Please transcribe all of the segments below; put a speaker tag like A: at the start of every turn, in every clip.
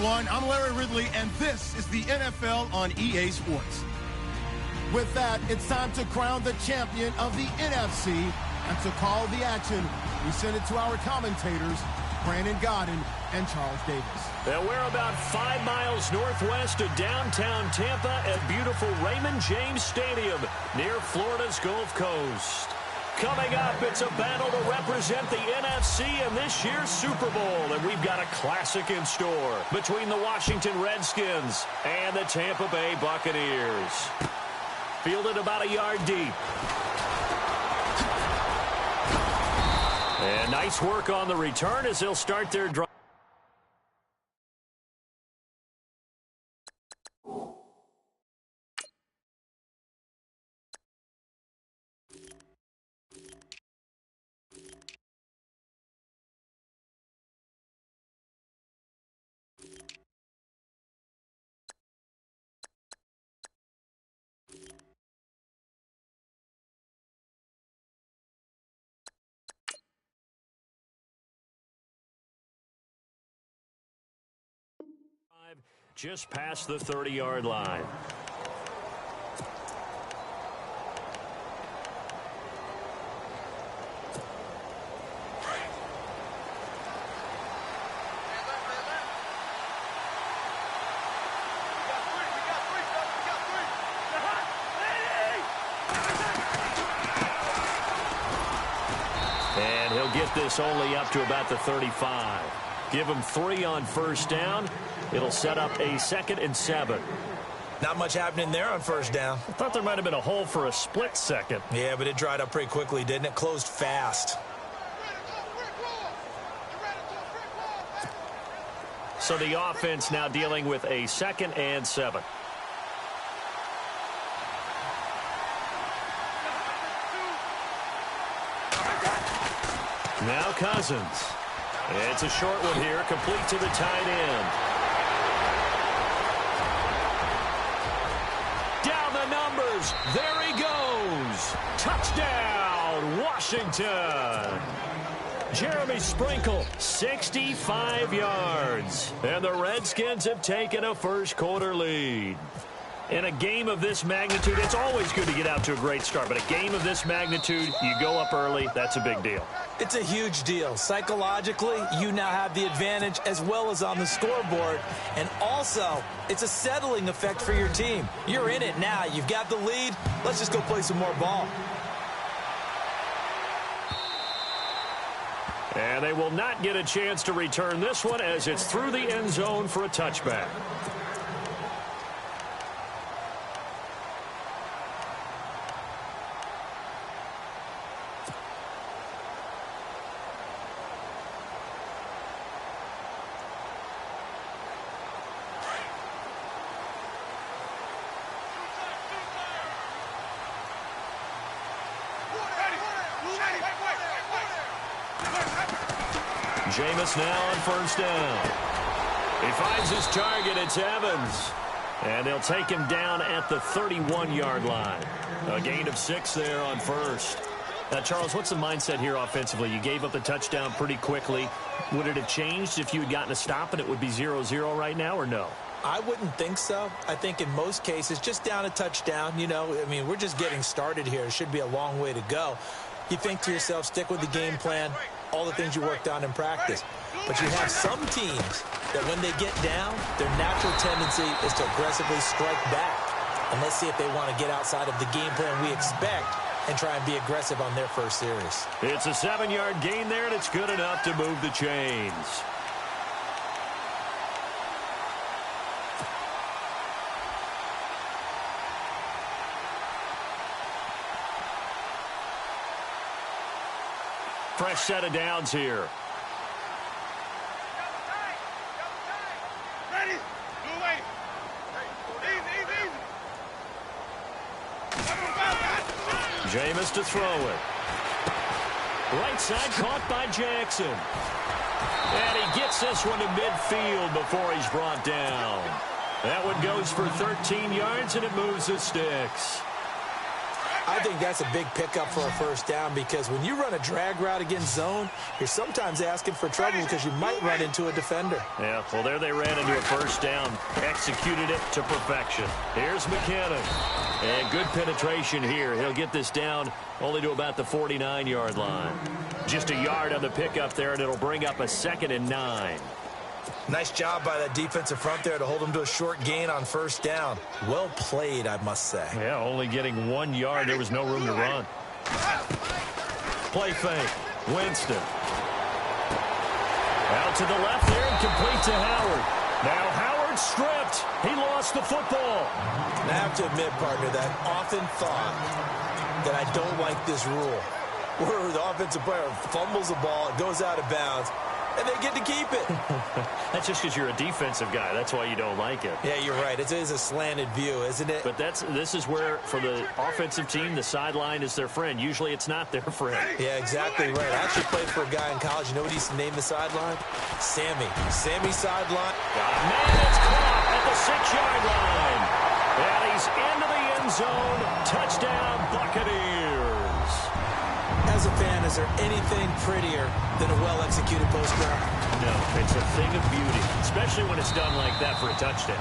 A: everyone. I'm Larry Ridley, and this is the NFL on EA Sports. With that, it's time to crown the champion of the NFC. And to call the action, we send it to our commentators, Brandon Godden and Charles Davis.
B: And we're about 5 miles northwest of downtown Tampa at beautiful Raymond James Stadium near Florida's Gulf Coast. Coming up, it's a battle to represent the NFC in this year's Super Bowl, and we've got a classic in store between the Washington Redskins and the Tampa Bay Buccaneers. Fielded about a yard deep. And nice work on the return as they'll start their drive. Just past the 30-yard line. And he'll get this only up to about the 35. Give him 3 on first down. It'll set up a 2nd and 7.
C: Not much happening there on first down.
B: I thought there might have been a hole for a split second.
C: Yeah, but it dried up pretty quickly, didn't it? Closed fast.
B: So the offense now dealing with a 2nd and 7. Now Cousins. It's a short one here, complete to the tight end. Down the numbers. There he goes. Touchdown, Washington. Jeremy Sprinkle, 65 yards. And the Redskins have taken a first-quarter lead. In a game of this magnitude, it's always good to get out to a great start. But a game of this magnitude, you go up early, that's a big deal.
C: It's a huge deal. Psychologically, you now have the advantage as well as on the scoreboard. And also, it's a settling effect for your team. You're in it now. You've got the lead. Let's just go play some more ball.
B: And they will not get a chance to return this one as it's through the end zone for a touchback. Jameis now on first down. He finds his target. It's Evans. And they'll take him down at the 31-yard line. A gain of 6 there on first. Now, Charles, what's the mindset here offensively? You gave up the touchdown pretty quickly. Would it have changed if you had gotten a stop and it would be 0-0 right now, or no?
C: I wouldn't think so. I think in most cases, just down a touchdown, you know, I mean, we're just getting started here. It should be a long way to go. You think to yourself, stick with the game plan, all the things you worked on in practice. But you have some teams that when they get down, their natural tendency is to aggressively strike back. And let's see if they want to get outside of the game plan we expect and try and be aggressive on their first series.
B: It's a 7-yard gain there, and it's good enough to move the chains. Fresh set of downs here.
D: Ready? Away. Easy.
B: Jameis to throw it. Right side caught by Jackson. And he gets this one to midfield before he's brought down. That one goes for 13 yards, and it moves the sticks.
C: I think that's a big pickup for a first down because when you run a drag route against zone, you're sometimes asking for trouble because you might run into a defender.
B: Yeah, well, there they ran into a first down. Executed it to perfection. Here's McKinnon. And good penetration here. He'll get this down only to about the 49-yard line. Just a yard on the pickup there, and it'll bring up a 2nd and 9.
C: Nice job by that defensive front there to hold him to a short gain on first down. Well played, I must say.
B: Yeah, only getting 1 yard. There was no room to run. Play fake. Winston. Out to the left there and complete to Howard. Now Howard stripped. He lost the football.
C: And I have to admit, partner, that I often thought that I don't like this rule. Where the offensive player fumbles the ball, it goes out of bounds, and they get to keep it.
B: That's just because you're a defensive guy. That's why you don't like it.
C: Yeah, you're right. It is a slanted view, isn't it?
B: But this is where, for the offensive team, the sideline is their friend. Usually it's not their friend.
C: Yeah, exactly right. I actually played for a guy in college. You know what he named the sideline? Sammy. Sammy sideline.
B: Man, it's caught at the 6-yard line. And he's into the end zone. Touchdown, Buccaneers.
C: As a fan, is there anything prettier than a well-executed post route?
B: No, it's a thing of beauty, especially when it's done like that for a touchdown.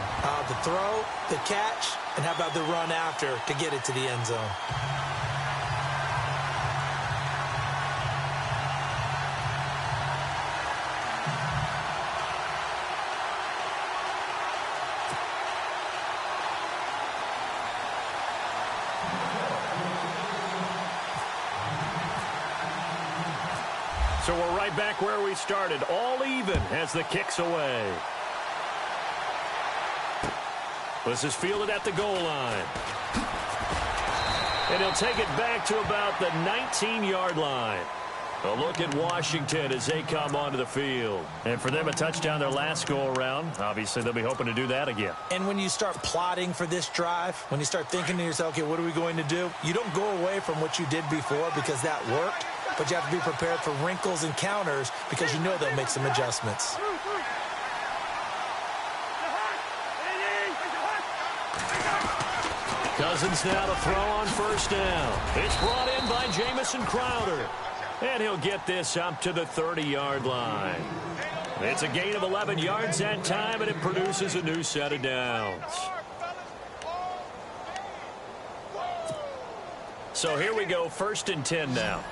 C: The throw, the catch, and how about the run after to get it to the end zone?
B: So we're right back where we started, all even as the kick's away. This is fielded at the goal line. And he'll take it back to about the 19-yard line. A look at Washington as they come onto the field. And for them, a touchdown their last go-around. Obviously, they'll be hoping to do that again.
C: And when you start plotting for this drive, when you start thinking to yourself, okay, what are we going to do? You don't go away from what you did before because that worked. But you have to be prepared for wrinkles and counters because you know they'll make some adjustments.
B: Cousins now to throw on first down. It's brought in by Jamison Crowder. And he'll get this up to the 30-yard line. It's a gain of 11 yards that time, and it produces a new set of downs. So here we go, 1st and 10 now.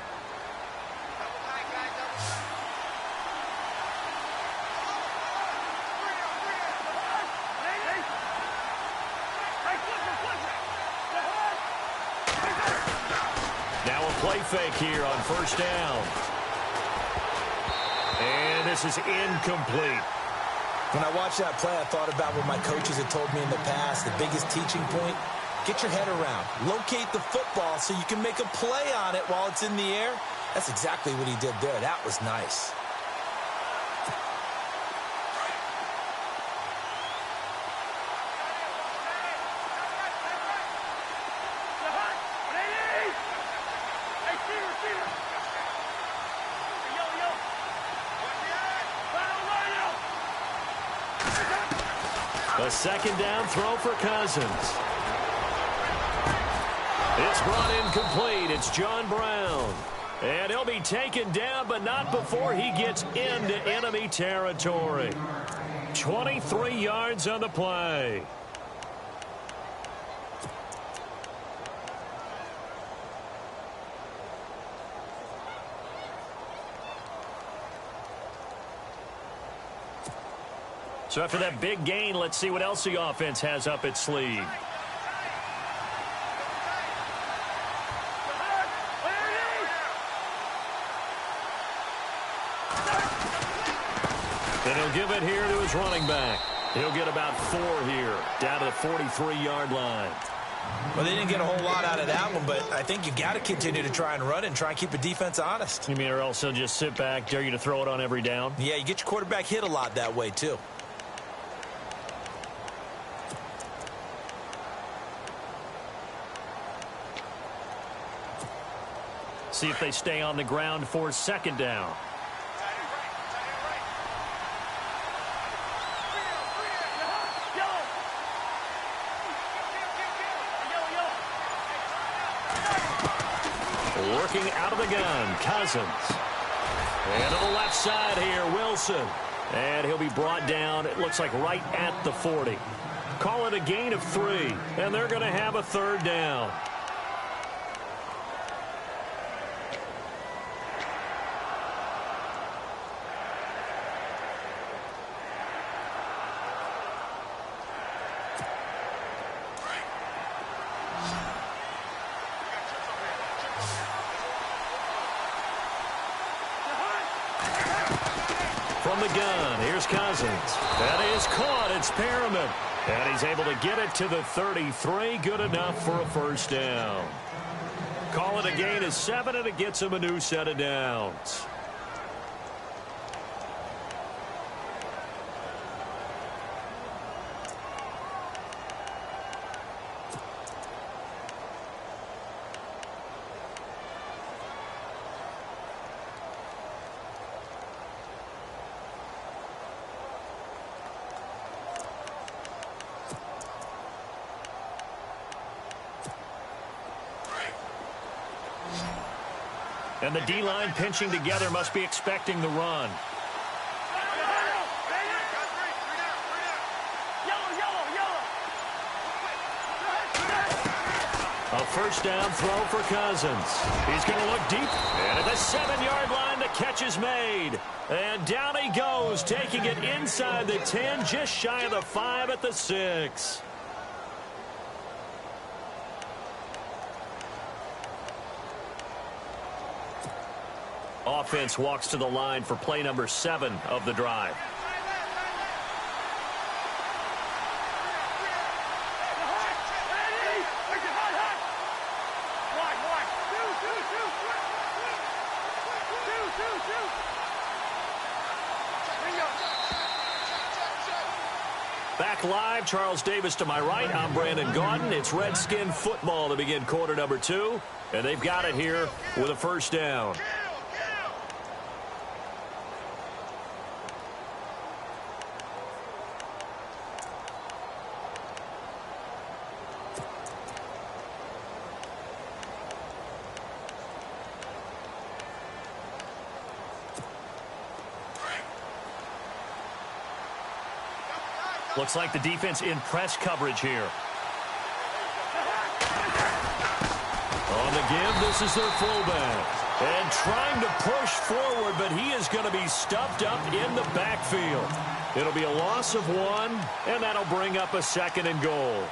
B: Play fake here on first down. And this is incomplete.
C: When I watched that play, I thought about what my coaches had told me in the past. The biggest teaching point, get your head around. Locate the football so you can make a play on it while it's in the air. That's exactly what he did there. That was nice.
B: A 2nd down throw for Cousins. It's brought in complete. It's John Brown. And he'll be taken down, but not before he gets into enemy territory. 23 yards on the play. So after that big gain, let's see what else the offense has up its sleeve. And he'll give it here to his running back. He'll get about 4 here, down to the 43-yard line.
C: Well, they didn't get a whole lot out of that one, but I think you got to continue to try and run and try and keep the defense honest.
B: You mean, or else he'll just sit back, dare you to throw it on every down?
C: Yeah, you get your quarterback hit a lot that way, too.
B: See if they stay on the ground for 2nd down. Working out of the gun, Cousins. And to the left side here, Wilson. And he'll be brought down, it looks like right at the 40. Call it a gain of 3, and they're going to have a third down. From the gun, here's Cousins. That is caught. It's Perriman. And he's able to get it to the 33. Good enough for a first down. Call it a gain of 7, and it gets him a new set of downs. And the D-line pinching together, must be expecting the run. A first down throw for Cousins. He's going to look deep. And at the 7-yard line, the catch is made. And down he goes, taking it inside the 10, just shy of the 5 at the 6. Offense walks to the line for play number 7 of the drive. Back live, Charles Davis to my right. I'm Brandon Gaudin. It's Redskin football to begin quarter number 2. And they've got it here with a first down. Looks like the defense in press coverage here. On the give, this is their fullback. And trying to push forward, but he is going to be stuffed up in the backfield. It'll be a loss of 1, and that'll bring up a 2nd and goal.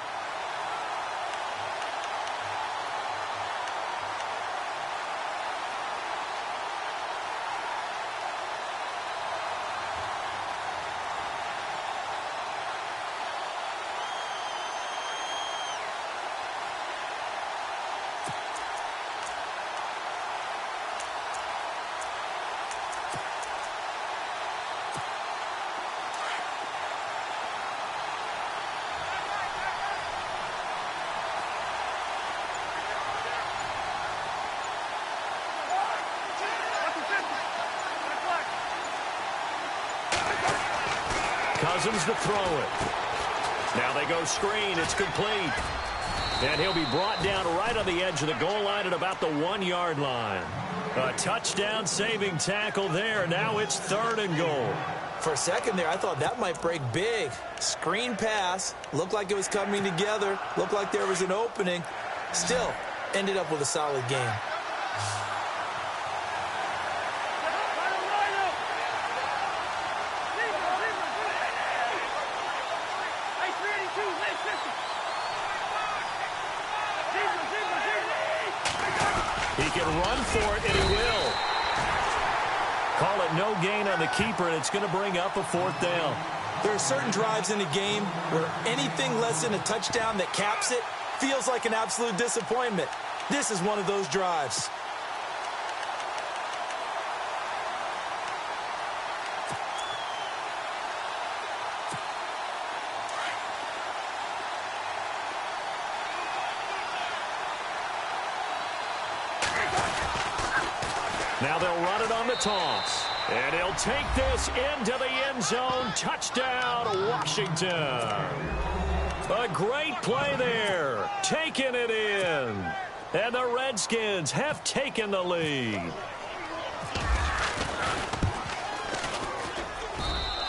B: Cousins to throw it. Now they go screen. It's complete. And he'll be brought down right on the edge of the goal line at about the 1-yard line. A touchdown saving tackle there. Now it's 3rd and goal.
C: For a second there, I thought that might break big. Screen pass. Looked like it was coming together. Looked like there was an opening. Still, ended up with a solid game.
B: He can run for it, and he will. Call it no gain on the keeper, and it's going to bring up a 4th down.
C: There are certain drives in the game where anything less than a touchdown that caps it feels like an absolute disappointment. This is one of those drives.
B: Now they'll run it on the toss. And he'll take this into the end zone. Touchdown, Washington. A great play there. Taking it in. And the Redskins have taken the lead.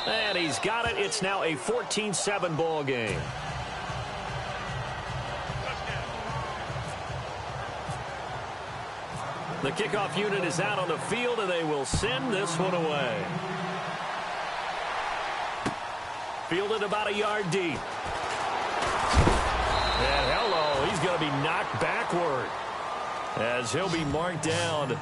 B: And he's got it. It's now a 14-7 ball game. The kickoff unit is out on the field, and they will send this one away. Fielded about a yard deep. And hello, he's going to be knocked backward as he'll be marked down.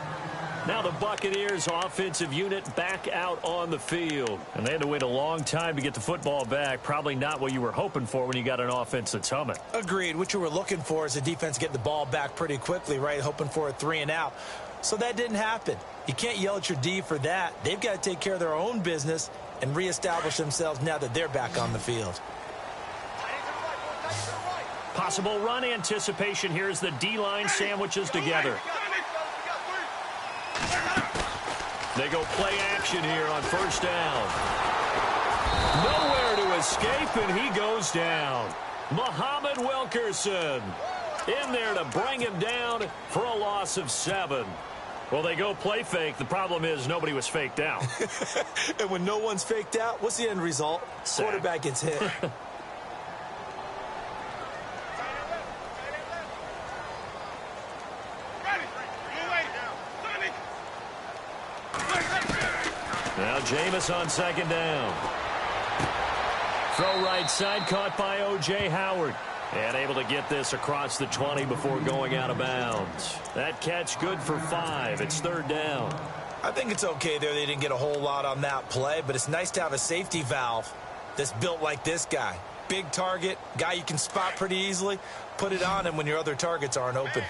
B: Now the Buccaneers offensive unit back out on the field. And they had to wait a long time to get the football back. Probably not what you were hoping for when you got an offense that's humming.
C: Agreed. What you were looking for is the defense getting the ball back pretty quickly, right? Hoping for a 3-and-out. So that didn't happen. You can't yell at your D for that. They've got to take care of their own business and reestablish themselves now that they're back on the field.
B: Possible run anticipation here as the D-line sandwiches together. They go play action here on first down. Nowhere to escape, and he goes down. Muhammad Wilkerson in there to bring him down for a loss of 7. Well, they go play fake. The problem is nobody was faked out.
C: And when no one's faked out, what's the end result?
B: Sack.
C: Quarterback gets hit.
B: Now Jameis on second down. Throw right side, caught by O.J. Howard. And able to get this across the 20 before going out of bounds. That catch good for 5. It's third down.
C: I think it's okay there. They didn't get a whole lot on that play, but it's nice to have a safety valve that's built like this guy. Big target, guy you can spot pretty easily. Put it on him when your other targets aren't open.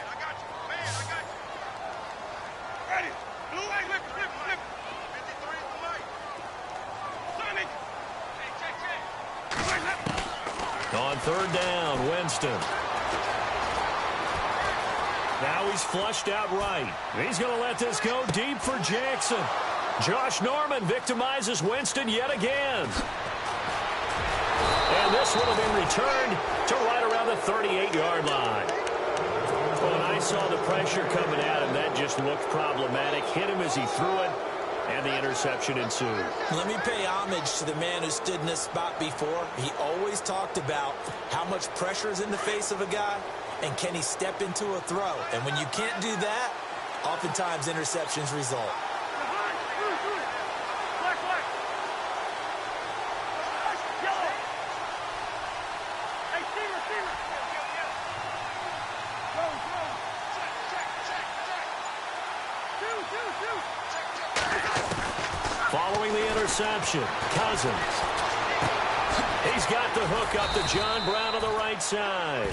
B: On third down, Winston. Now he's flushed out right. He's going to let this go deep for Jackson. Josh Norman victimizes Winston yet again. And this one will be returned to right around the 38-yard line. When I saw the pressure coming at him, that just looked problematic. Hit him as he threw it, and the interception ensued.
C: Let me pay homage to the man who stood in this spot before. He always talked about how much pressure is in the face of a guy, and can he step into a throw. And when you can't do that, oftentimes interceptions result.
B: Following the interception, Cousins. He's got the hook up to John Brown on the right side.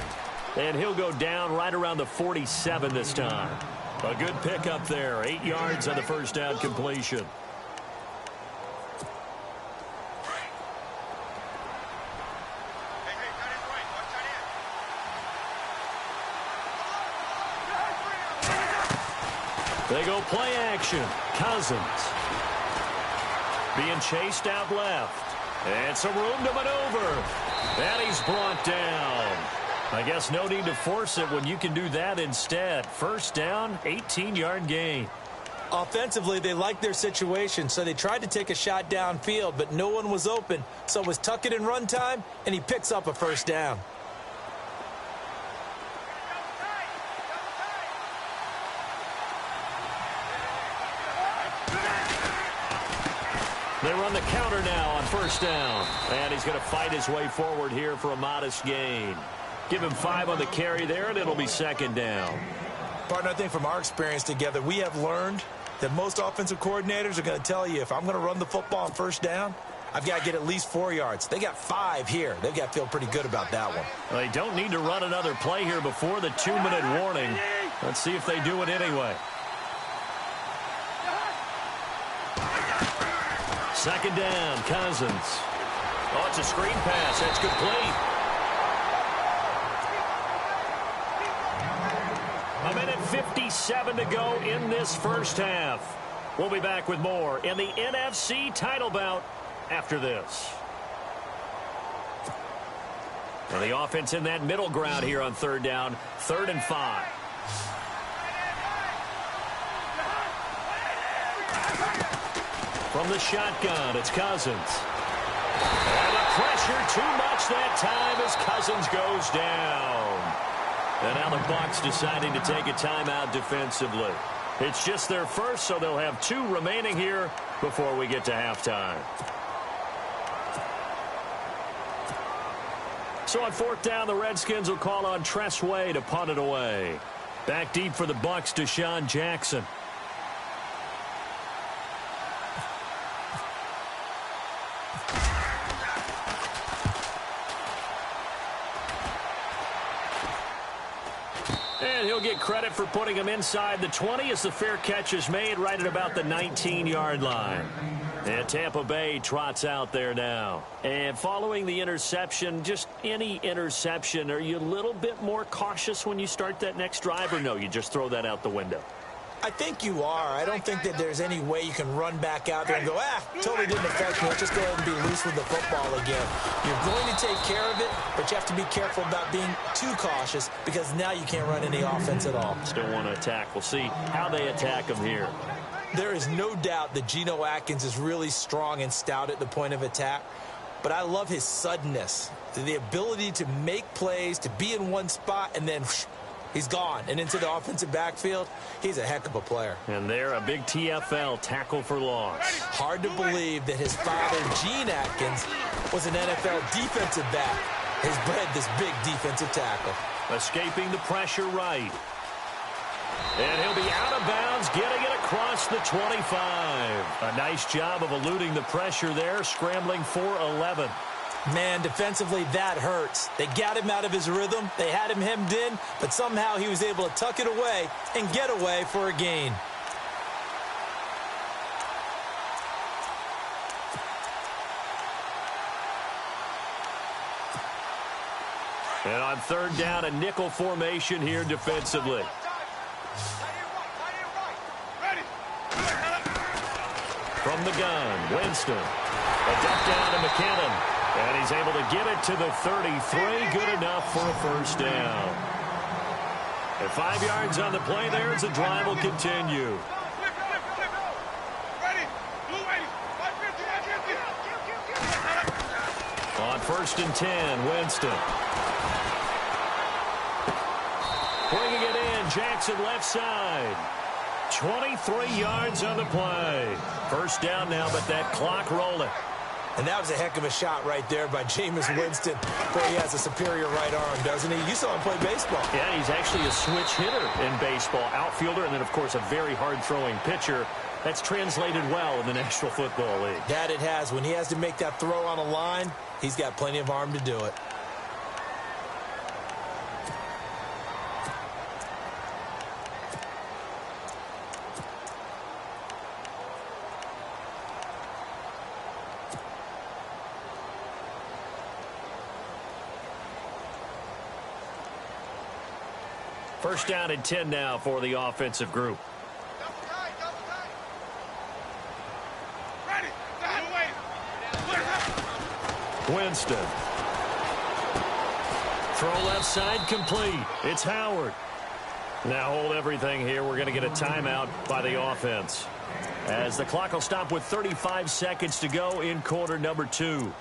B: And he'll go down right around the 47 this time. A good pickup there. 8 yards on the first down completion. They go play action. Cousins. Being chased out left. And some room to maneuver. And he's brought down. I guess no need to force it when you can do that instead. First down, 18-yard gain.
C: Offensively, they liked their situation, so they tried to take a shot downfield, but no one was open. So it was tuck it in run time, and he picks up a first down.
B: They run the counter now on first down. And he's going to fight his way forward here for a modest gain. Give him 5 on the carry there, and it'll be second down.
C: Partner, I think from our experience together, we have learned that most offensive coordinators are going to tell you, if I'm going to run the football on first down, I've got to get at least 4 yards. They got 5 here. They've got to feel pretty good about that one.
B: Well, they don't need to run another play here before the 2-minute warning. Let's see if they do it anyway. Second down, Cousins. Oh, it's a screen pass. That's complete. A minute 57 to go in this first half. We'll be back with more in the NFC title bout after this. Well, the offense in that middle ground here on third down, 3rd and 5. From the shotgun, it's Cousins. And the pressure too much that time as Cousins goes down. And now the Bucs deciding to take a timeout defensively. It's just their first, so they'll have 2 remaining here before we get to halftime. So on 4th down, the Redskins will call on Tress Way to punt it away. Back deep for the Bucs, Deshaun Jackson. And he'll get credit for putting him inside the 20 as the fair catch is made right at about the 19-yard line. And Tampa Bay trots out there now. And following the interception, just any interception, are you a little bit more cautious when you start that next drive, or no, you just throw that out the window?
C: I think you are. I don't think that there's any way you can run back out there and go, totally didn't affect me. Let's just go ahead and be loose with the football again. You're going to take care of it, but you have to be careful about being too cautious because now you can't run any offense at all.
B: Still want to attack. We'll see how they attack him here.
C: There is no doubt that Geno Atkins is really strong and stout at the point of attack, but I love his suddenness, the ability to make plays, to be in one spot, and then he's gone and into the offensive backfield. He's a heck of a player.
B: And they're a big TFL, tackle for loss.
C: Hard to believe that his father, Gene Atkins, was an NFL defensive back. Has bred this big defensive tackle.
B: Escaping the pressure right. And he'll be out of bounds, getting it across the 25. A nice job of eluding the pressure there, scrambling for 11.
C: Man, defensively, that hurts. They got him out of his rhythm. They had him hemmed in, but somehow he was able to tuck it away and get away for a gain.
B: And on 3rd down, a nickel formation here defensively. From the gun, Winston. A dump down to McKinnon. And he's able to get it to the 33. Good enough for a first down. And 5 yards on the play there as the drive will continue. On 1st and 10, Winston. Bringing it in, Jackson left side. 23 yards on the play. First down now, but that clock rolling.
C: And that was a heck of a shot right there by Jameis Winston. Boy, he has a superior right arm, doesn't he? You saw him play baseball.
B: Yeah, he's actually a switch hitter in baseball. Outfielder, and then, of course, a very hard-throwing pitcher. That's translated well in the National Football League.
C: That it has. When he has to make that throw on a line, he's got plenty of arm to do it.
B: First down and 10 now for the offensive group. Winston. Throw left side complete. It's Howard. Now hold everything here. We're going to get a timeout by the offense, as the clock will stop with 35 seconds to go in quarter number 2.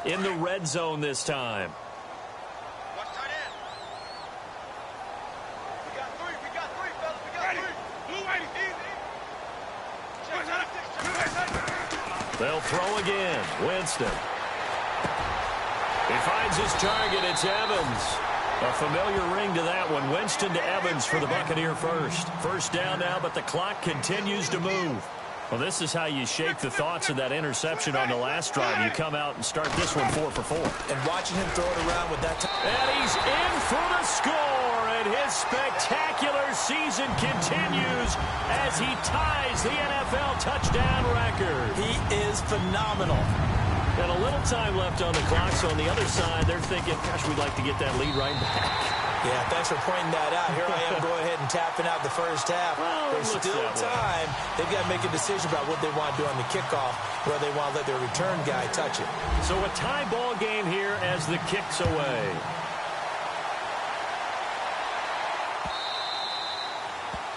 B: In the red zone this time. They'll throw again. Winston. He finds his target. It's Evans. A familiar ring to that one. Winston to Evans for the Buccaneer first. First down now, but the clock continues to move. Well, this is how you shake the thoughts of that interception on the last drive. You come out and start this one 4 for 4.
C: And watching him throw it around with that time.
B: And he's in for the score. And his spectacular season continues as he ties the NFL touchdown record.
C: He is phenomenal.
B: And a little time left on the clock. So on the other side, they're thinking, gosh, we'd like to get that lead right back.
C: Yeah, thanks for pointing that out. Here I am, go ahead and tapping out the first half.
B: Well,
C: there's still time. They've got to make a decision about what they want to do on the kickoff, where they want to let their return guy touch it.
B: So a tie ball game here as the kick's away.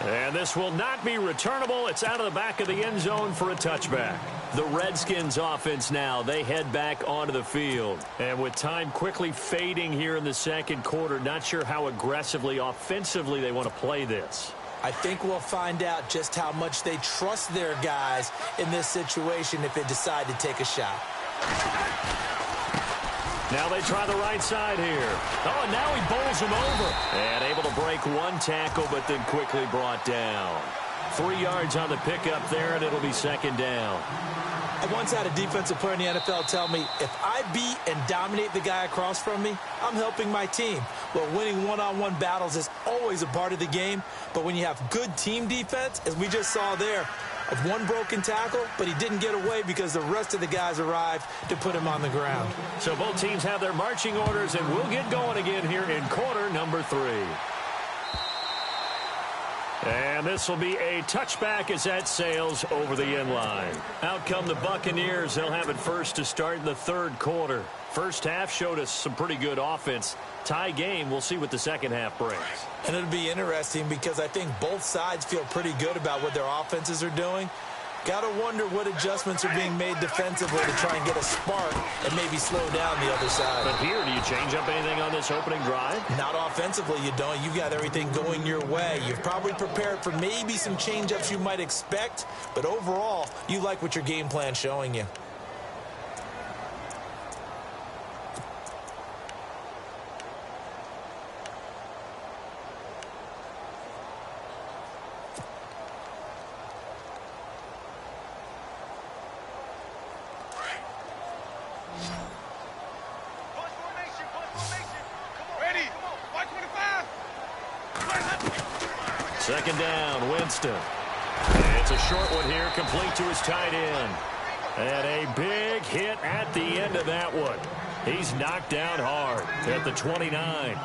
B: And this will not be returnable. It's out of the back of the end zone for a touchback. The Redskins offense now, they head back onto the field. And with time quickly fading here in the second quarter, not sure how aggressively, offensively they want to play this.
C: I think we'll find out just how much they trust their guys in this situation if they decide to take a shot.
B: Now they try the right side here. Oh, and now he bowls him over. And able to break one tackle, but then quickly brought down. 3 yards on the pickup there, and it'll be second down.
C: I once had a defensive player in the NFL tell me, if I beat and dominate the guy across from me, I'm helping my team. Well, winning one-on-one battles is always a part of the game, but when you have good team defense, as we just saw there, of one broken tackle, but he didn't get away because the rest of the guys arrived to put him on the ground.
B: So both teams have their marching orders, and we'll get going again here in quarter number 3. And this will be a touchback as that sails over the end line. Out come the Buccaneers. They'll have it first to start in the third quarter. First half showed us some pretty good offense. Tie game, we'll see what the second half brings.
C: And it'll be interesting because I think both sides feel pretty good about what their offenses are doing. Got to wonder what adjustments are being made defensively to try and get a spark and maybe slow down the other side.
B: But here, do you change up anything on this opening drive?
C: Not offensively, you don't. You got everything going your way. You've probably prepared for maybe some change-ups you might expect, but overall, you like what your game plan's showing you.
B: Second down, Winston. It's a short one here, complete to his tight end. And a big hit at the end of that one. He's knocked down hard at the 29.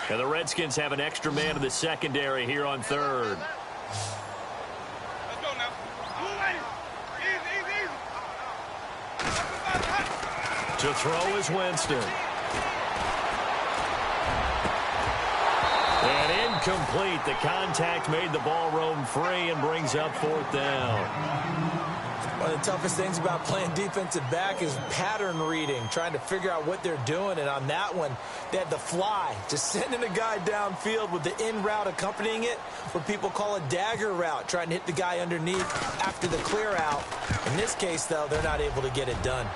B: And the Redskins have an extra man in the secondary here on third.
D: Let's go now. Easy.
B: To throw is Winston. And incomplete. The contact made the ball roam free and brings up fourth down.
C: One of the toughest things about playing defensive back is pattern reading, trying to figure out what they're doing. And on that one, they had the fly, just sending a guy downfield with the in route accompanying it, what people call a dagger route, trying to hit the guy underneath after the clear out. In this case, though, they're not able to get it done.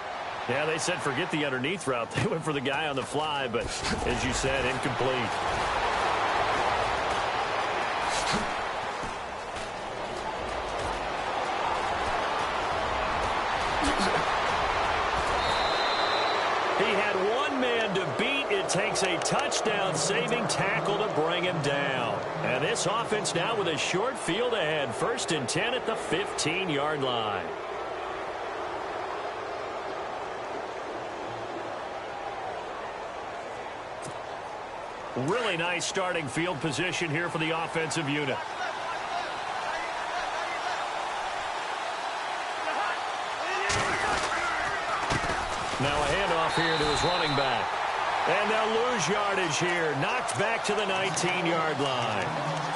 B: Yeah, they said forget the underneath route. They went for the guy on the fly, but as you said, incomplete. He had one man to beat. It takes a touchdown-saving tackle to bring him down. And this offense now with a short field ahead. First and 10 at the 15-yard line. Really nice starting field position here for the offensive unit. Now a handoff here to his running back. And they'll lose yardage here. Knocked back to the 19-yard line.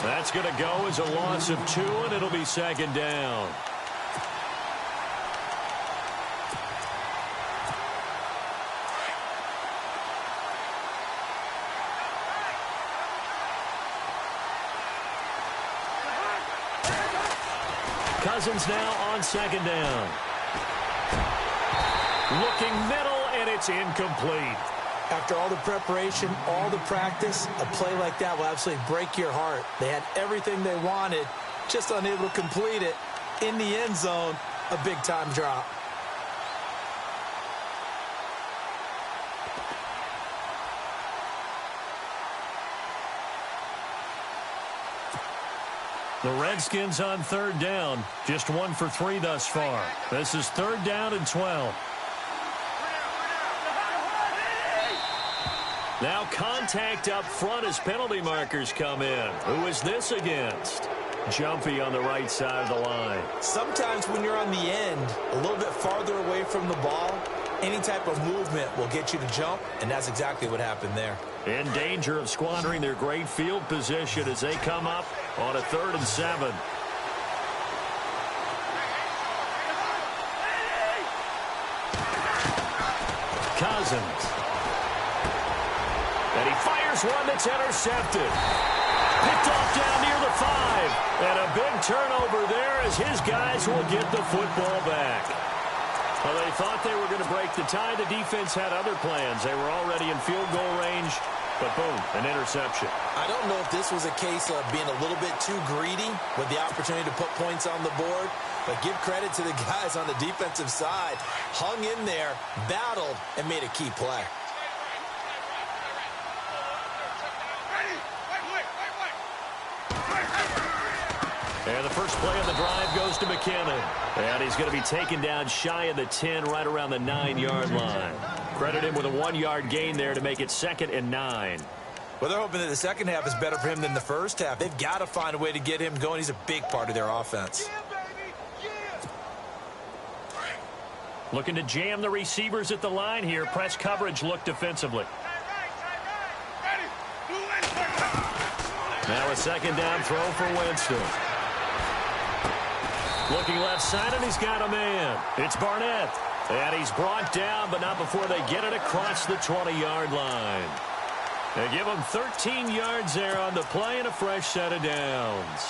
B: That's going to go as a loss of 2, and it'll be second down. Cousins now on second down. Looking middle, and it's incomplete.
C: After all the preparation, all the practice, a play like that will absolutely break your heart. They had everything they wanted, just unable to complete it. In the end zone, a big-time drop.
B: The Redskins on third down. Just 1 for 3 thus far. This is 3rd down and 12. Now contact up front as penalty markers come in. Who is this against? Jumpy on the right side of the line.
C: Sometimes when you're on the end, a little bit farther away from the ball, any type of movement will get you to jump, and that's exactly what happened there.
B: In danger of squandering their great field position as they come up on a 3rd and 7. Cousins. And he fires one that's intercepted. Picked off down near the 5. And a big turnover there as his guys will get the football back. Well, they thought they were going to break the tie. The defense had other plans. They were already in field goal range, but boom, an interception.
C: I don't know if this was a case of being a little bit too greedy with the opportunity to put points on the board, but give credit to the guys on the defensive side. Hung in there, battled, and made a key play.
B: And the first play of the drive goes to McKinnon. And he's going to be taken down shy of the 10, right around the 9-yard line. Credit him with a 1-yard gain there to make it 2nd and 9.
C: Well, they're hoping that the second half is better for him than the first half. They've got to find a way to get him going. He's a big part of their offense.
B: Looking to jam the receivers at the line here. Press coverage look defensively. Now a 2nd down throw for Winston. Looking left side, and he's got a man. It's Barnett. And he's brought down, but not before they get it across the 20-yard line. They give him 13 yards there on the play and a fresh set of downs.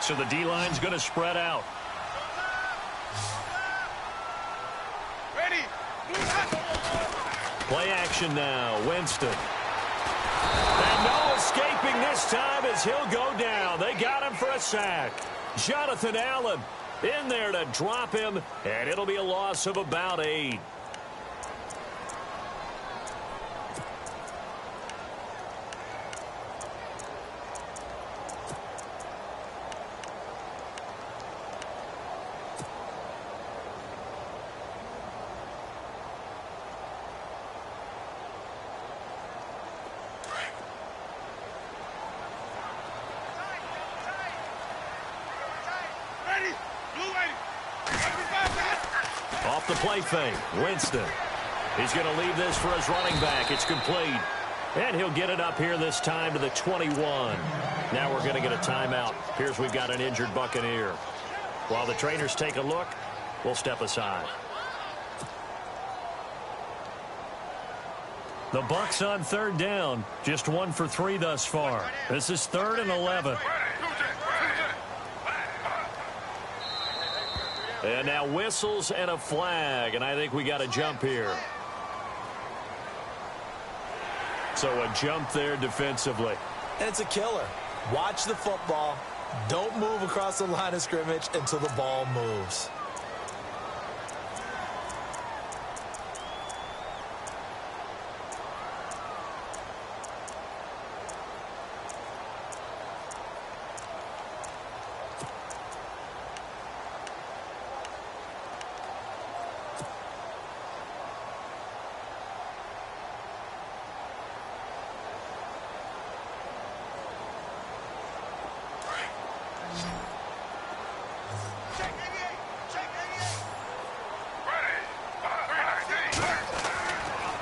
B: So the D-line's going to spread out. Play action now. Winston. And no escaping this time as he'll go down. They got him for a sack. Jonathan Allen in there to drop him, and it'll be a loss of about 8. Off the play fake, Winston. He's going to leave this for his running back. It's complete. And he'll get it up here this time to the 21. Now we're going to get a timeout. Here's we've got an injured Buccaneer. While the trainers take a look, we'll step aside. The Bucs on 3rd down. Just 1 for 3 thus far. This is 3rd and 11. And now whistles and a flag, and I think we got a jump here. So a jump there defensively.
C: And it's a killer. Watch the football. Don't move across the line of scrimmage until the ball moves.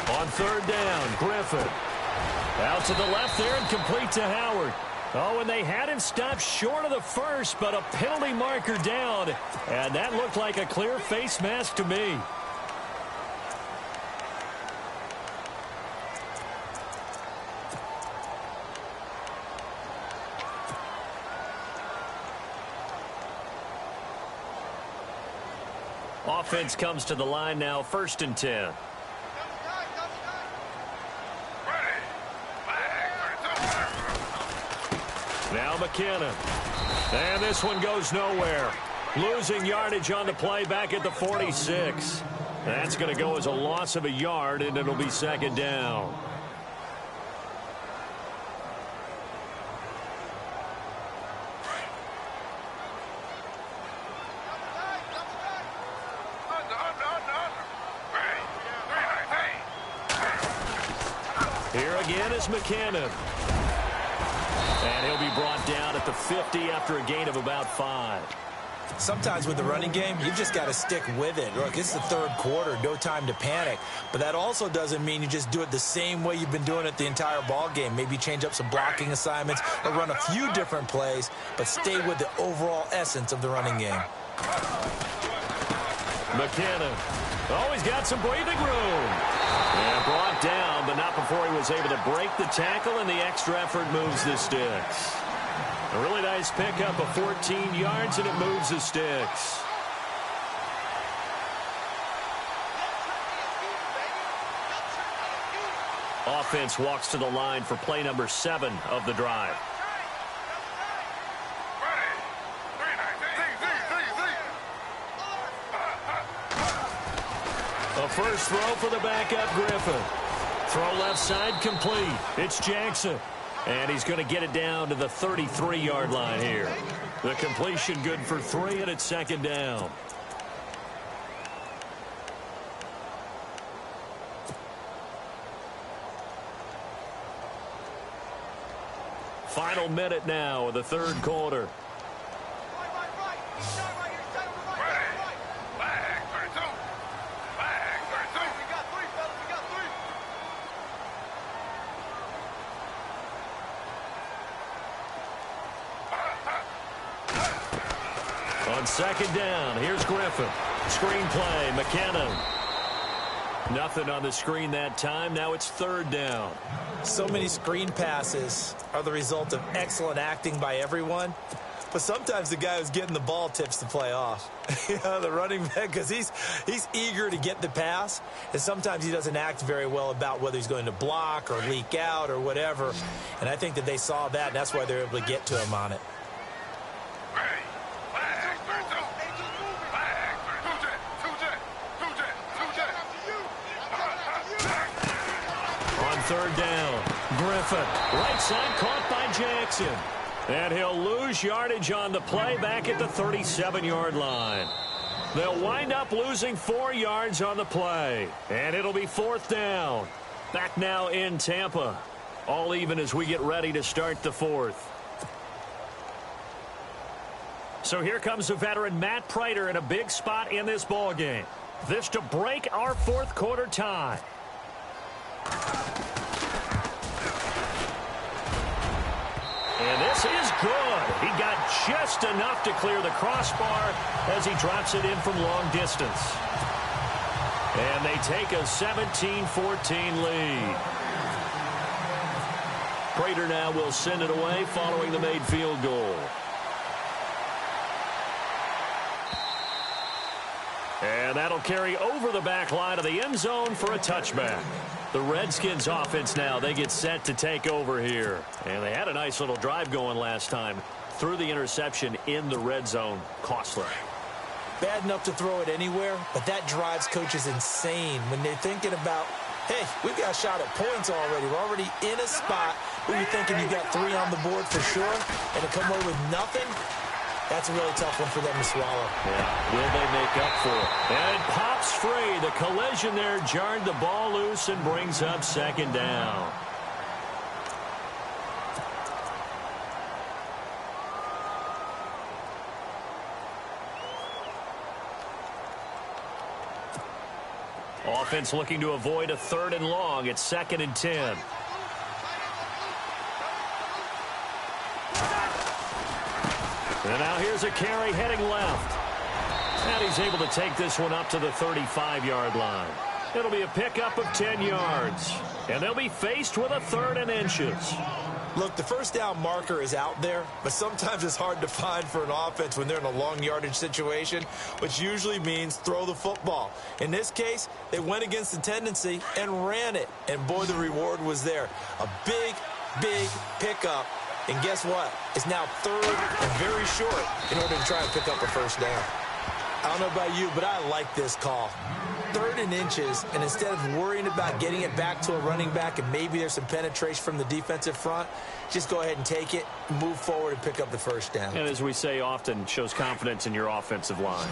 B: On 3rd down, Griffin. Out to the left there and complete to Howard. Oh, and they had him stopped short of the first, but a penalty marker down. And that looked like a clear face mask to me. Offense comes to the line now, 1st and 10. Now McKinnon. And this one goes nowhere. Losing yardage on the play back at the 46. That's going to go as a loss of a yard, and it'll be second down. Here again is McKinnon. And he'll be brought down at the 50 after a gain of about 5.
C: Sometimes with the running game, you've just got to stick with it. Look, it's the third quarter, no time to panic. But that also doesn't mean you just do it the same way you've been doing it the entire ball game. Maybe change up some blocking assignments or run a few different plays, but stay with the overall essence of the running game.
B: McKinnon. Oh, he's got some breathing room. And brought down, but not before he was able to break the tackle, and the extra effort moves the sticks. A really nice pickup of 14 yards, and it moves the sticks. Offense walks to the line for play number 7 of the drive. A first throw for the backup Griffin. Throw left side complete. It's Jackson. And he's going to get it down to the 33-yard line here. The completion good for 3, and it's second down. Final minute now of the third quarter. On second down, here's Griffin. Screen play, McKinnon. Nothing on the screen that time. Now it's third down.
C: So many screen passes are the result of excellent acting by everyone. But sometimes the guy who's getting the ball tips the play off. You know, the running back, because he's eager to get the pass. And sometimes he doesn't act very well about whether he's going to block or leak out or whatever. And I think that they saw that, and that's why they're able to get to him on it.
B: Third down. Griffin. Right side caught by Jackson. And he'll lose yardage on the play back at the 37-yard line. They'll wind up losing 4 yards on the play. And it'll be fourth down. Back now in Tampa. All even as we get ready to start the fourth. So here comes the veteran Matt Prater in a big spot in this ball game. This to break our fourth quarter tie. And this is good. He got just enough to clear the crossbar as he drops it in from long distance. And they take a 17-14 lead. Prater now will send it away following the made field goal. And that'll carry over the back line of the end zone for a touchback. The Redskins offense now, they get set to take over here. And they had a nice little drive going last time. Threw the interception in the red zone. Costly.
C: Bad enough to throw it anywhere, but that drives coaches insane when they're thinking about, hey, we've got a shot at points already. We're already in a spot where you're thinking you got 3 on the board for sure, and to come away with nothing, that's a really tough one for them to swallow.
B: Yeah. Will they make up for it? And it pops free. The collision there jarred the ball loose and brings up second down. Offense looking to avoid a 3rd and long. It's 2nd and 10. And now here's a carry heading left. And he's able to take this one up to the 35-yard line. It'll be a pickup of 10 yards. And they'll be faced with a 3rd and inches.
C: Look, the first down marker is out there, but sometimes it's hard to find for an offense when they're in a long yardage situation, which usually means throw the football. In this case, they went against the tendency and ran it. And boy, the reward was there. A big, big pickup And guess what? It's now third and very short in order to try and pick up a first down. I don't know about you, but I like this call. Third and inches, and instead of worrying about getting it back to a running back and maybe there's some penetration from the defensive front, just go ahead and take it, move forward, and pick up the first down.
B: And as we say often, shows confidence in your offensive line.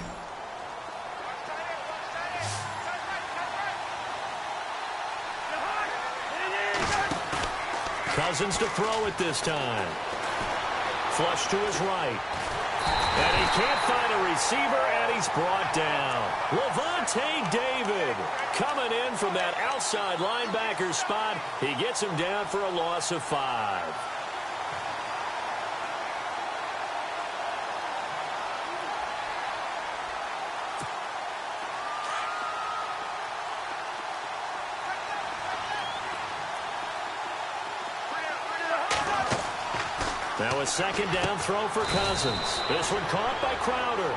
B: Cousins to throw it this time. Flush to his right. And he can't find a receiver, and he's brought down. Levante David coming in from that outside linebacker spot. He gets him down for a loss of 5. Now a second down throw for Cousins. This one caught by Crowder.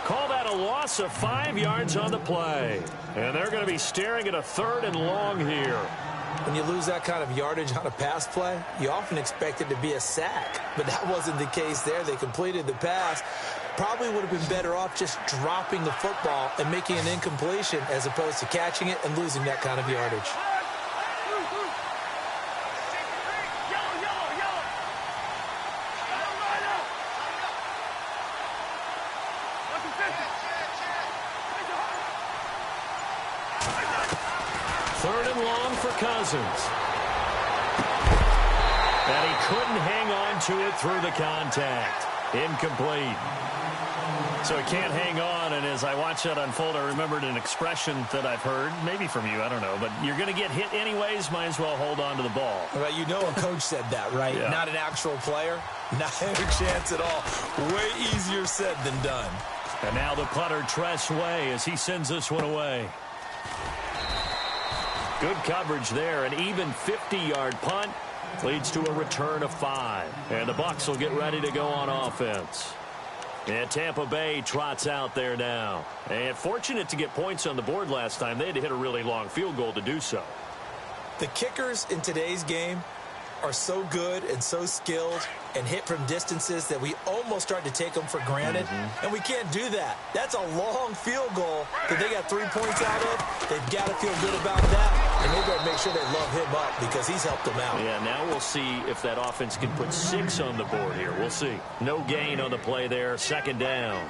B: Call that a loss of 5 yards on the play. And they're going to be staring at a 3rd and long here.
C: When you lose that kind of yardage on a pass play, you often expect it to be a sack. But that wasn't the case there. They completed the pass. Probably would have been better off just dropping the football and making an incompletion as opposed to catching it and losing that kind of yardage.
B: Cousins. And he couldn't hang on to it through the contact. Incomplete. So he can't hang on, and as I watch that unfold, I remembered an expression that I've heard, maybe from you, I don't know, but you're going to get hit anyways, might as well hold on to the ball.
C: Well, you know a coach said that, right? Yeah. Not an actual player. Not a chance at all. Way easier said than done.
B: And now the punter Tress Way as he sends this one away. Good coverage there. An even 50-yard punt leads to a return of 5. And the Bucs will get ready to go on offense. And Tampa Bay trots out there now. And fortunate to get points on the board last time. They had to hit a really long field goal to do so.
C: The kickers in today's game are so good and so skilled and hit from distances that we almost start to take them for granted. And we can't do that. That's a long field goal that they got 3 points out of. They've got to feel good about that. And they better make sure they love him up because he's helped them out.
B: Yeah, now we'll see if that offense can put 6 on the board here. We'll see. No gain on the play there. Second down.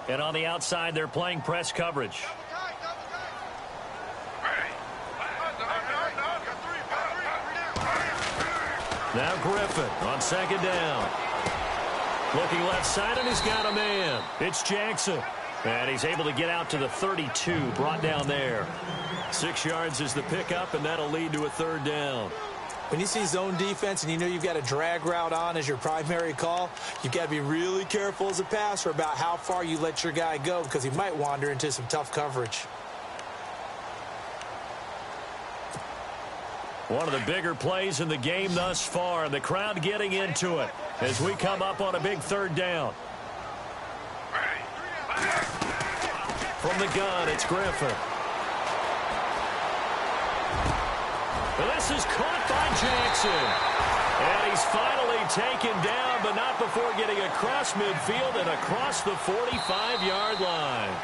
B: And on the outside, they're playing press coverage. Now Griffin on second down. Looking left side, and he's got a man. It's Jackson. And he's able to get out to the 32, brought down there. 6 yards is the pickup, and that'll lead to a 3rd down.
C: When you see zone defense and you know you've got a drag route on as your primary call, you've got to be really careful as a passer about how far you let your guy go because he might wander into some tough coverage.
B: One of the bigger plays in the game thus far. The crowd getting into it as we come up on a big 3rd down. From the gun, it's Griffin. This is caught by Jackson. And he's finally taken down, but not before getting across midfield and across the 45-yard line.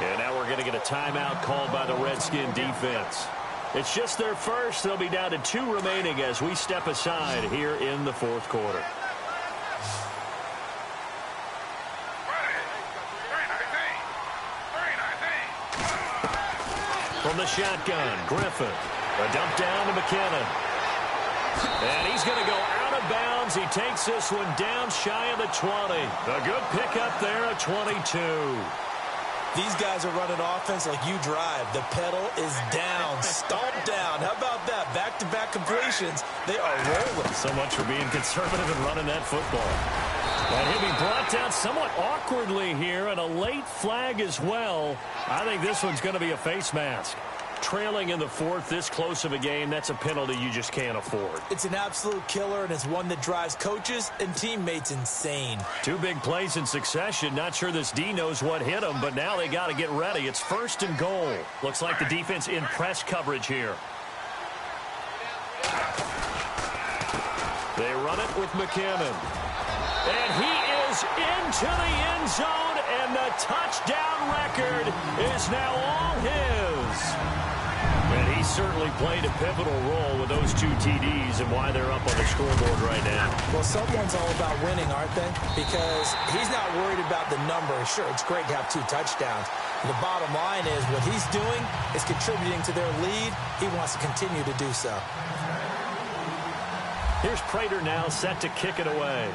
B: And now we're going to get a timeout called by the Redskin defense. It's just their first. They'll be down to 2 remaining as we step aside here in the 4th quarter. From the shotgun, Griffin. A dump down to McKinnon. And he's going to go out of bounds. He takes this one down shy of the 20. A good pickup there at 22.
C: These guys are running offense like you drive. The pedal is down, stomped down. How about that? Back-to-back completions. They are rolling.
B: So much for being conservative and running that football. And he'll be brought down somewhat awkwardly here, and a late flag as well. I think this one's going to be a face mask. Trailing in the fourth, this close of a game, that's a penalty you just can't afford.
C: It's an absolute killer, and it's one that drives coaches and teammates insane.
B: 2 big plays in succession. Not sure this D knows what hit him, but now they got to get ready. It's 1st and goal. Looks like the defense in press coverage here. They run it with McKinnon. And he is into the end zone, and the touchdown record is now all his. And he certainly played a pivotal role with those 2 TDs and why they're up on the scoreboard right now.
C: Well, someone's all about winning, aren't they? Because he's not worried about the number. Sure, it's great to have 2 touchdowns. The bottom line is what he's doing is contributing to their lead. He wants to continue to do so.
B: Here's Prater now set to kick it away.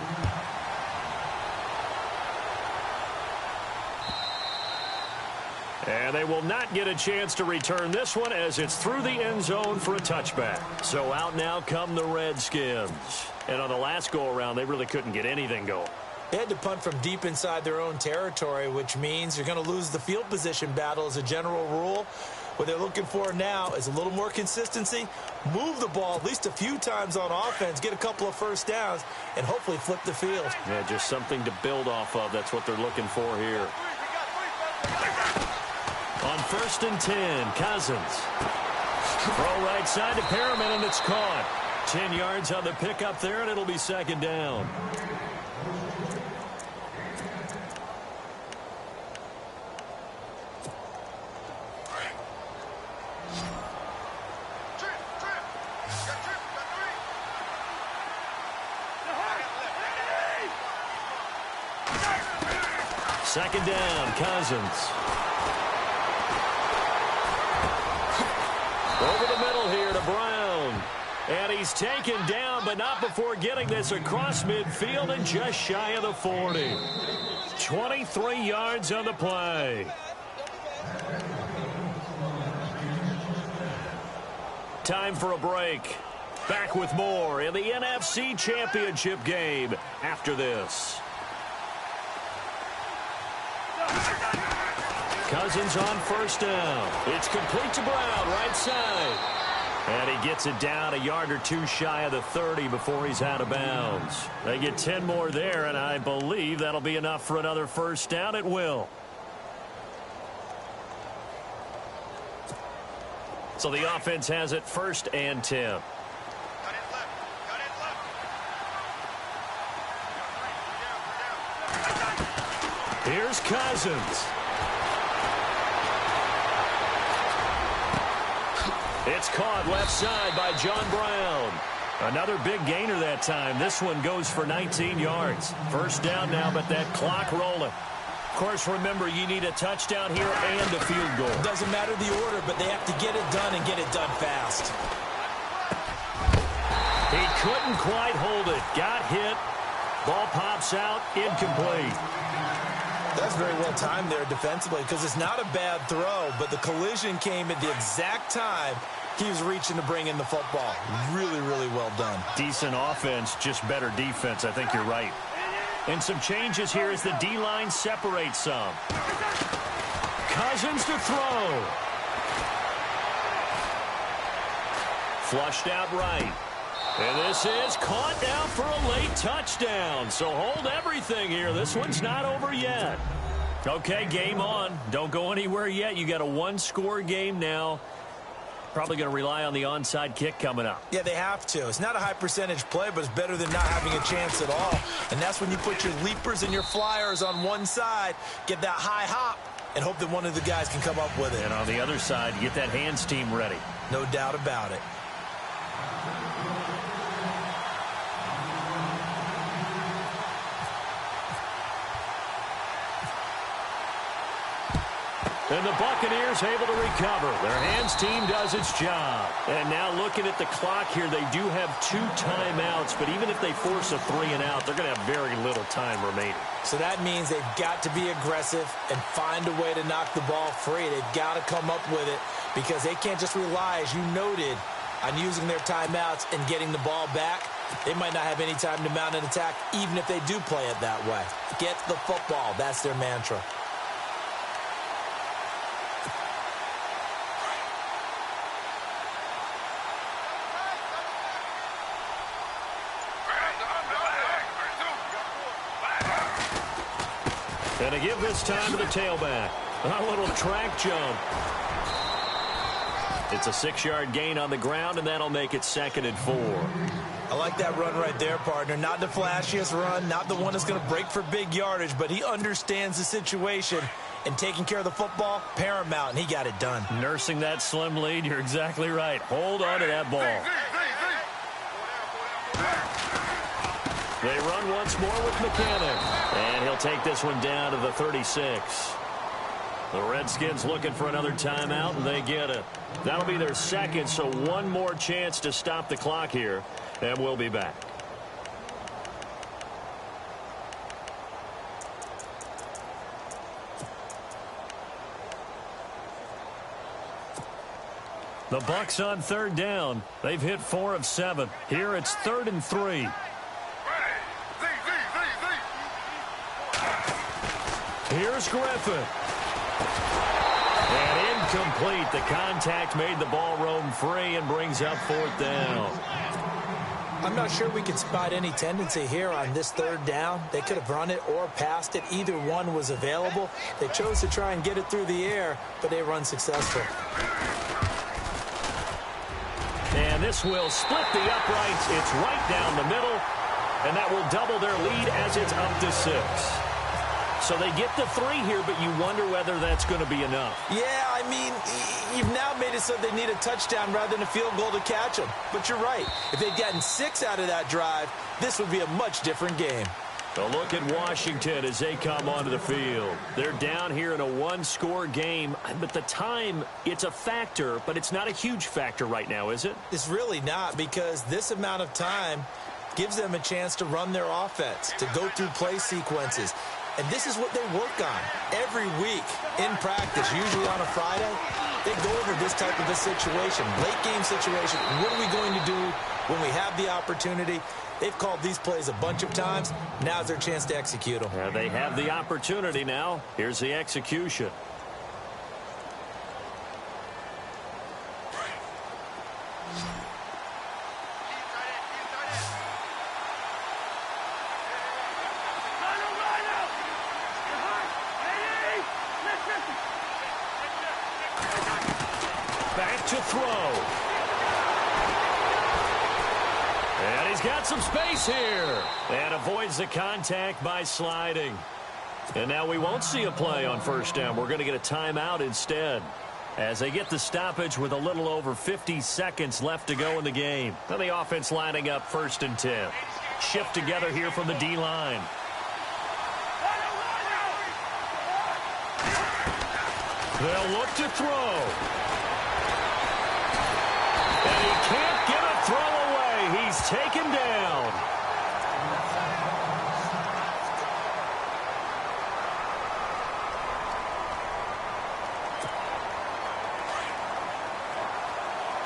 B: And they will not get a chance to return this one as it's through the end zone for a touchback. So out now come the Redskins. And on the last go-around, they really couldn't get anything going.
C: They had to punt from deep inside their own territory, which means you're going to lose the field position battle as a general rule. What they're looking for now is a little more consistency, move the ball at least a few times on offense, get a couple of first downs, and hopefully flip the field.
B: Yeah, just something to build off of. That's what they're looking for here. On 1st and 10, Cousins. Throw right side to Perriman, and it's caught. 10 yards on the pickup there, and it'll be 2nd down. Second down, Cousins. Over the middle here to Brown. And he's taken down, but not before getting this across midfield and just shy of the 40. 23 yards on the play. Time for a break. Back with more in the NFC Championship game after this. Cousins on 1st down. It's complete to Brown, right side. And he gets it down a yard or 2 shy of the 30 before he's out of bounds. They get 10 more there, and I believe that'll be enough for another 1st down. It will. So the offense has it 1st and 10. Here's Cousins. It's caught left side by John Brown. Another big gainer that time. This one goes for 19 yards. 1st down now, but that clock rolling. Of course, remember, you need a touchdown here and a field goal.
C: Doesn't matter the order, but they have to get it done and get it done fast.
B: He couldn't quite hold it. Got hit. Ball pops out. Incomplete.
C: That's very well timed there defensively because it's not a bad throw, but the collision came at the exact time he was reaching to bring in the football. Really, really well done.
B: Decent offense, just better defense. I think you're right. And some changes here as the D-line separates some. Cousins to throw. Flushed out right. And this is caught down for a late touchdown. So hold everything here. This one's not over yet. Okay, game on. Don't go anywhere yet. You got a 1-score game now. Probably going to rely on the onside kick coming up.
C: Yeah, they have to. It's not a high percentage play, but it's better than not having a chance at all. And that's when you put your leapers and your flyers on one side, get that high hop, and hope that one of the guys can come up with it.
B: And on the other side, get that hands team ready.
C: No doubt about it.
B: And the Buccaneers able to recover. Their hands team does its job. And now looking at the clock here, they do have 2 timeouts, but even if they force a 3-and-out, they're going to have very little time remaining.
C: So that means they've got to be aggressive and find a way to knock the ball free. They've got to come up with it because they can't just rely, as you noted, on using their timeouts and getting the ball back. They might not have any time to mount an attack, even if they do play it that way. Get the football. That's their mantra.
B: And to give this time to the tailback. A little track jump. It's a 6-yard gain on the ground, and that'll make it 2nd and 4.
C: I like that run right there, partner. Not the flashiest run, not the one that's going to break for big yardage, but he understands the situation, and taking care of the football, paramount, and he got it done.
B: Nursing that slim lead, you're exactly right. Hold on to that ball. They run once more with Mechanic, and he'll take this one down to the 36. The Redskins looking for another timeout, and they get it. That'll be their 2nd, so one more chance to stop the clock here, and we'll be back. The Bucs on 3rd down. They've hit 4 of 7. Here it's 3rd and 3. Here's Griffin. And incomplete. The contact made the ball roam free and brings up 4th down.
C: I'm not sure we can spot any tendency here on this 3rd down. They could have run it or passed it. Either one was available. They chose to try and get it through the air, but they run successful.
B: And this will split the uprights. It's right down the middle, and that will double their lead as it's up to 6. So they get the 3 here, but you wonder whether that's going to be enough.
C: Yeah, I mean, you've now made it so they need a touchdown rather than a field goal to catch them. But you're right. If they'd gotten 6 out of that drive, this would be a much different game.
B: A look at Washington as they come onto the field. They're down here in a 1-score game, but the time, it's a factor, but it's not a huge factor right now, is it?
C: It's really not, because this amount of time gives them a chance to run their offense, to go through play sequences. And this is what they work on every week in practice, usually on a Friday. They go over this type of a situation, late game situation. What are we going to do when we have the opportunity? They've called these plays a bunch of times. Now's their chance to execute them.
B: Yeah, they have the opportunity now. Here's the execution. Back to throw. And he's got some space here. And avoids the contact by sliding. And now we won't see a play on 1st down. We're going to get a timeout instead, as they get the stoppage with a little over 50 seconds left to go in the game. Now the offense lining up 1st and 10. Shift together here from the D-line. They'll look to throw. And he can't get a throw away. He's taken down.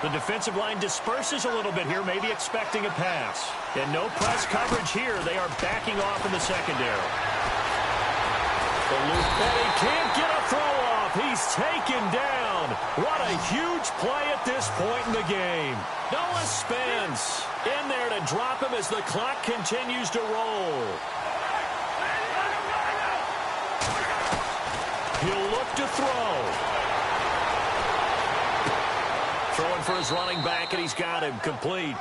B: The defensive line disperses a little bit here, maybe expecting a pass. And no press coverage here. They are backing off in the secondary. And he can't get a throw off. He's taken down. What a huge play at this point in the game. Noah Spence in there to drop him as the clock continues to roll. He'll look to throw. Throwing for his running back, and he's got him complete.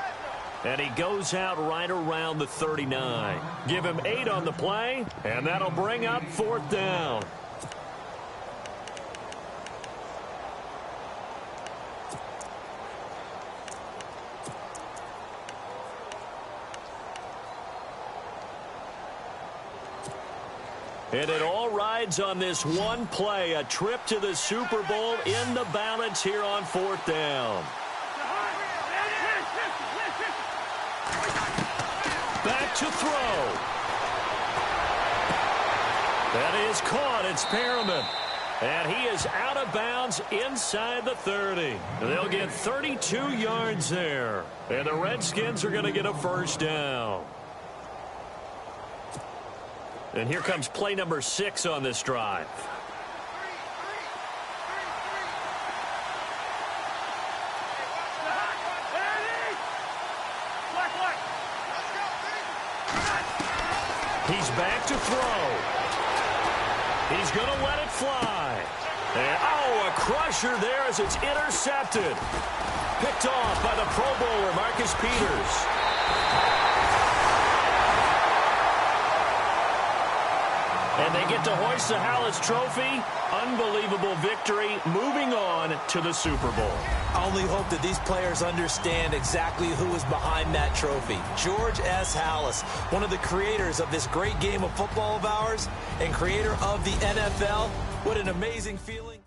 B: And he goes out right around the 39. Give him 8 on the play, and that'll bring up 4th down. And it all rides on this one play, a trip to the Super Bowl in the balance here on 4th down. Back to throw. That is caught. It's Perriman. And he is out of bounds inside the 30. They'll get 32 yards there. And the Redskins are going to get a 1st down. And here comes play number 6 on this drive. He's back to throw. He's going to let it fly. And, a crusher there as it's intercepted. Picked off by the Pro Bowler, Marcus Peters. And they get to hoist the Hallis Trophy. Unbelievable victory. Moving on to the Super Bowl.
C: I only hope that these players understand exactly who is behind that trophy. George S. Hallis, one of the creators of this great game of football of ours and creator of the NFL. What an amazing feeling.